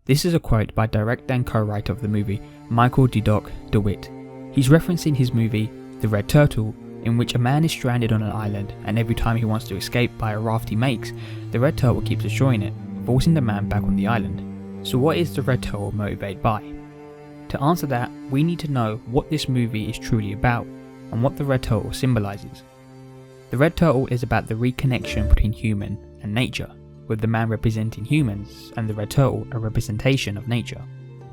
This is a quote by director and co-writer of the movie, Michael Dudok de Wit. He's referencing his movie, The Red Turtle, in which a man is stranded on an island, and every time he wants to escape by a raft he makes, the red turtle keeps destroying it, forcing the man back on the island. So what is the red turtle motivated by? To answer that, we need to know what this movie is truly about, and what the red turtle symbolises. The red turtle is about the reconnection between human and nature, with the man representing humans and the red turtle a representation of nature.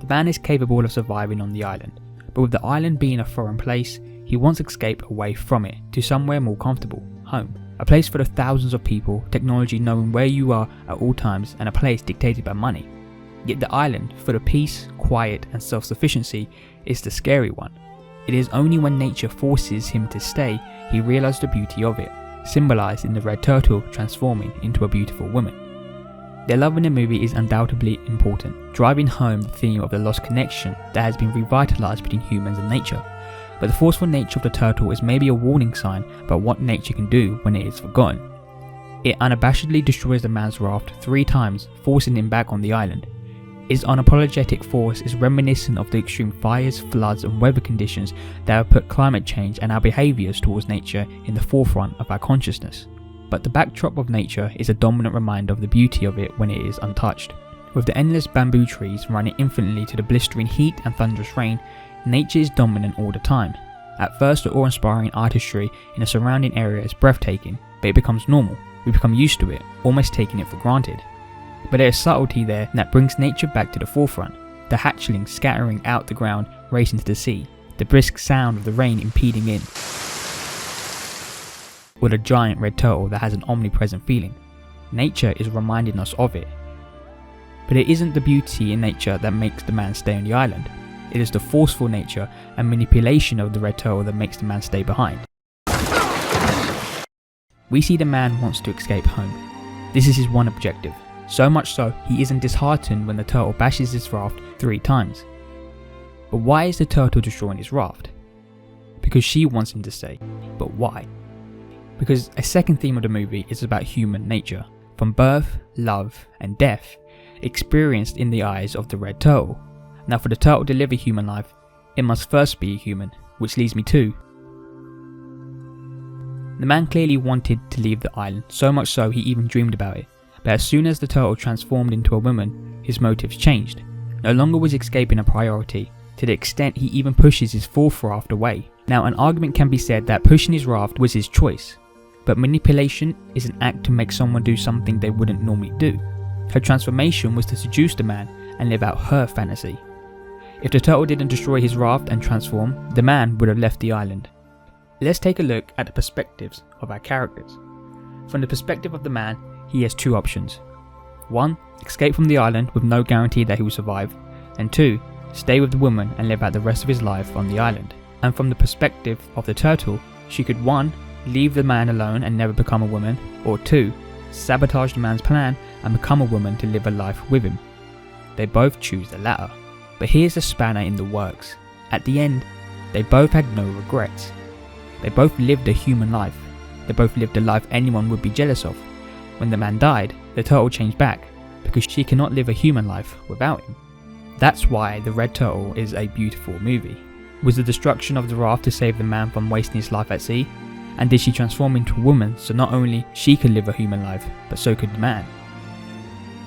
The man is capable of surviving on the island, but with the island being a foreign place, he wants to escape away from it to somewhere more comfortable, home. A place full of thousands of people, technology knowing where you are at all times, and a place dictated by money. Yet the island, full of peace, quiet and self-sufficiency, is the scary one. It is only when nature forces him to stay he realizes the beauty of it, symbolized in the red turtle transforming into a beautiful woman. Their love in the movie is undoubtedly important, driving home the theme of the lost connection that has been revitalized between humans and nature. But the forceful nature of the turtle is maybe a warning sign about what nature can do when it is forgotten. It unabashedly destroys the man's raft 3 times, forcing him back on the island. Its unapologetic force is reminiscent of the extreme fires, floods and weather conditions that have put climate change and our behaviours towards nature in the forefront of our consciousness. But the backdrop of nature is a dominant reminder of the beauty of it when it is untouched. With the endless bamboo trees running infinitely to the blistering heat and thunderous rain, nature is dominant all the time. At first, the awe-inspiring artistry in the surrounding area is breathtaking, but it becomes normal. We become used to it, almost taking it for granted. But there is subtlety there that brings nature back to the forefront. The hatchlings scattering out the ground, racing to the sea, the brisk sound of the rain impeding in, or the giant red turtle that has an omnipresent feeling. Nature is reminding us of it. But it isn't the beauty in nature that makes the man stay on the island. It is the forceful nature and manipulation of the red turtle that makes the man stay behind. We see the man wants to escape home. This is his one objective. So much so, he isn't disheartened when the turtle bashes his raft 3 times. But why is the turtle destroying his raft? Because she wants him to stay. But why? Because a second theme of the movie is about human nature, from birth, love and death, experienced in the eyes of the red turtle. Now for the turtle to live a human life, it must first be a human, which leads me to... The man clearly wanted to leave the island, so much so he even dreamed about it. But as soon as the turtle transformed into a woman, his motives changed. No longer was escaping a priority, to the extent he even pushes his fourth raft away. Now an argument can be said that pushing his raft was his choice, but manipulation is an act to make someone do something they wouldn't normally do. Her transformation was to seduce the man and live out her fantasy. If the turtle didn't destroy his raft and transform, the man would have left the island. Let's take a look at the perspectives of our characters. From the perspective of the man, he has 2 options. 1. Escape from the island with no guarantee that he will survive, and 2. Stay with the woman and live out the rest of his life on the island. And from the perspective of the turtle, she could 1. Leave the man alone and never become a woman, or 2. Sabotage the man's plan and become a woman to live a life with him. They both choose the latter. But here's the spanner in the works. At the end, they both had no regrets. They both lived a human life. They both lived a life anyone would be jealous of. When the man died, the turtle changed back, because she cannot live a human life without him. That's why The Red Turtle is a beautiful movie. Was the destruction of the raft to save the man from wasting his life at sea? And did she transform into a woman so not only she could live a human life, but so could the man?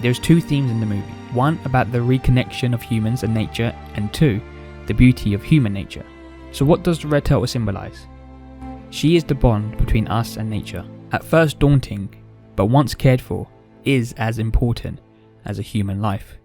There's 2 themes in the movie. 1 about the reconnection of humans and nature, and 2, the beauty of human nature. So what does the red turtle symbolize? She is the bond between us and nature. At first daunting, but once cared for, is as important as a human life.